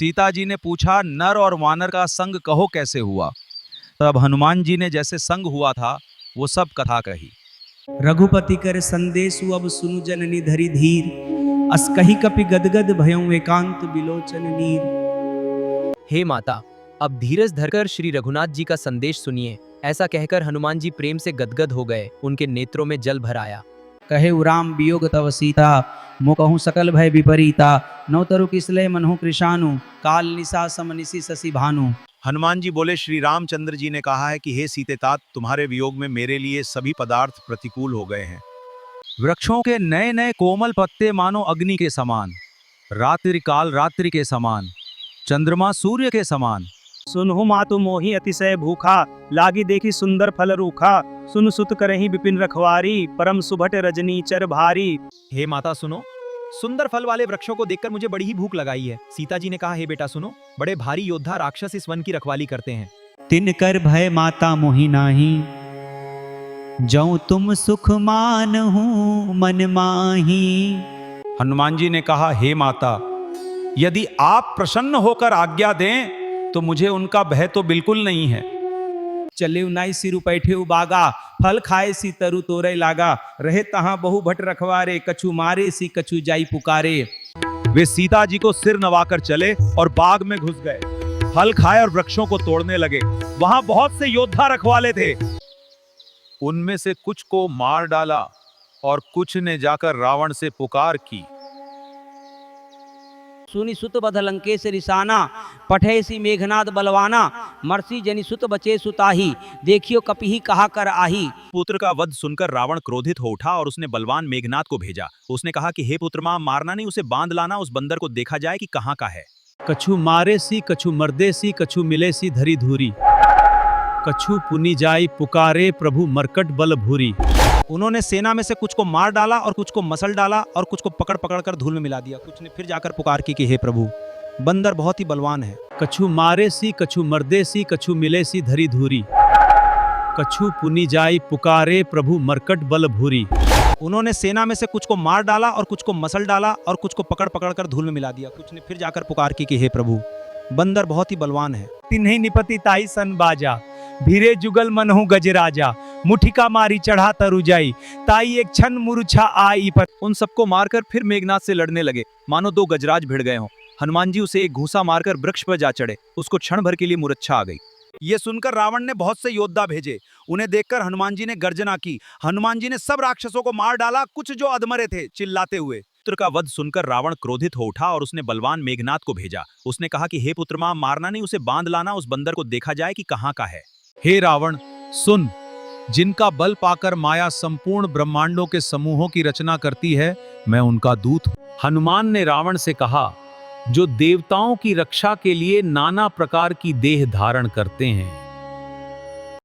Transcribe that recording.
सीता जी ने पूछा, नर और वानर का संग कहो कैसे हुआ। तब हनुमान जी ने जैसे संग हुआ था वो सब कथा कही। रघुपति कर संदेशु अब सुनु जननी धरि धीर, अस कही कपि गदगद भयं एकांत बिलोचन नीर। हे माता, अब धीरज धरकर श्री रघुनाथ जी का संदेश सुनिए। ऐसा कहकर हनुमान जी प्रेम से गदगद हो गए, उनके नेत्रों में जल भर आया। कहे उराम वियोग तव सीता, मो कहूँ सकल भय विपरीता। नौ तरु किसले मनहु कृशानु, काल निशा समनिशि शशि भानु। हनुमान जी बोले, श्री रामचंद्र जी ने कहा है कि हे सीते तात, तुम्हारे वियोग में मेरे लिए सभी पदार्थ प्रतिकूल हो गए हैं। वृक्षों के नए नए कोमल पत्ते मानो अग्नि के समान, रात्रि काल रात्रि के समान, चंद्रमा सूर्य के समान। सुनहु मातु मोहि अतिशय भूखा, लागी देखी सुंदर फल रूखा। सुन सुत करहि विपिन रखवारी, परम सुभट रजनी चर भारी। हे माता सुनो, सुंदर फल वाले वृक्षों को देखकर मुझे बड़ी ही भूख लगाई है। सीता जी ने कहा, हे बेटा सुनो, बड़े भारी योद्धा राक्षस इस वन की रखवाली करते हैं। तिन कर भय माता मोहि नाही, जौ तुम सुख मानहु मन माही। हनुमान जी ने कहा, हे माता, यदि आप प्रसन्न होकर आज्ञा दें तो मुझे उनका भय तो बिल्कुल नहीं है। चले उनाई सिरु पैठे उबागा, फल खाए सी तरु तोरे लागा। रहे तहां बहु भट रखवारे, कछु मारे सी कछु जाई पुकारे। वे सीता जी को सिर नवाकर चले और बाग में घुस गए, फल खाए और वृक्षों को तोड़ने लगे। वहां बहुत से योद्धा रखवाले थे। उनमें से कुछ को मार डाला और कुछ ने जाकर रावण से पुकार की। सुनि सुत बध लंकेश रिसाना, पठे सी मेघनाद बलवाना। मरसी जनि सुत बचे सुताही, देखियो कपिही कहा कर आही। पुत्र का वध सुनकर रावण क्रोधित हो उठा और उसने बलवान मेघनाद को भेजा। उसने कहा कि हे पुत्र, मारना नहीं, उसे बांध लाना, उस बंदर को देखा जाए कि कहाँ का है। कछु मारे सी कछु मर्दे सी, कछु मिले सी धरी धूरी। कछु पुनि जाई पुकारे, प्रभु मरकट बल भूरी। उन्होंने सेना में से कुछ को मार डाला और कुछ को मसल डाला और कुछ को पकड़ पकड़ कर धूल में मिला दिया। कुछ ने फिर जाकर पुकार की कि हे प्रभु, बंदर बहुत ही बलवान है। कछु मारे सी कछु मर्दे सी, कछु मिले सी धरी धूरी। कछु पुनि जाई पुकारे, प्रभु मरकट बल भूरी। उन्होंने सेना में से कुछ को मार डाला और कुछ को मसल डाला और कुछ को पकड़ पकड़ कर धूल में मिला दिया। कुछ ने फिर जाकर पुकार की कि हे प्रभु, बंदर बहुत ही बलवान है। तिन्हि निपति ताई सन बाजा, भीरे जुगल मनहु गजराजा। मुठिका मारी चढ़ा तरु जाई, ताई एक क्षण मूर्छा आई पर। उन सबको मारकर फिर मेघनाद से लड़ने लगे, मानो दो गजराज भिड़ गए हों। हनुमान जी उसे एक घूंसा मारकर वृक्ष पर जा चढ़े। उसको क्षण भर के लिए मूर्छा आ गई। ये सुनकर रावण ने बहुत से योद्धा भेजे। उन्हें देखकर हनुमान जी ने गर्जना की। हनुमान जी ने सब राक्षसों को मार डाला, कुछ जो अधमरे थे चिल्लाते हुए। पुत्र का वध सुनकर रावण क्रोधित हो उठा और उसने बलवान मेघनाद को भेजा। उसने कहा कि हे पुत्र, मारना नहीं, उसे बांध लाना, उस बंदर को देखा जाए कि कहाँ का है। हे रावण सुन, जिनका बल पाकर माया संपूर्ण ब्रह्मांडों के समूहों की रचना करती है, मैं उनका दूत हूं। हनुमान ने रावण से कहा, जो देवताओं की रक्षा के लिए नाना प्रकार की देह धारण करते हैं,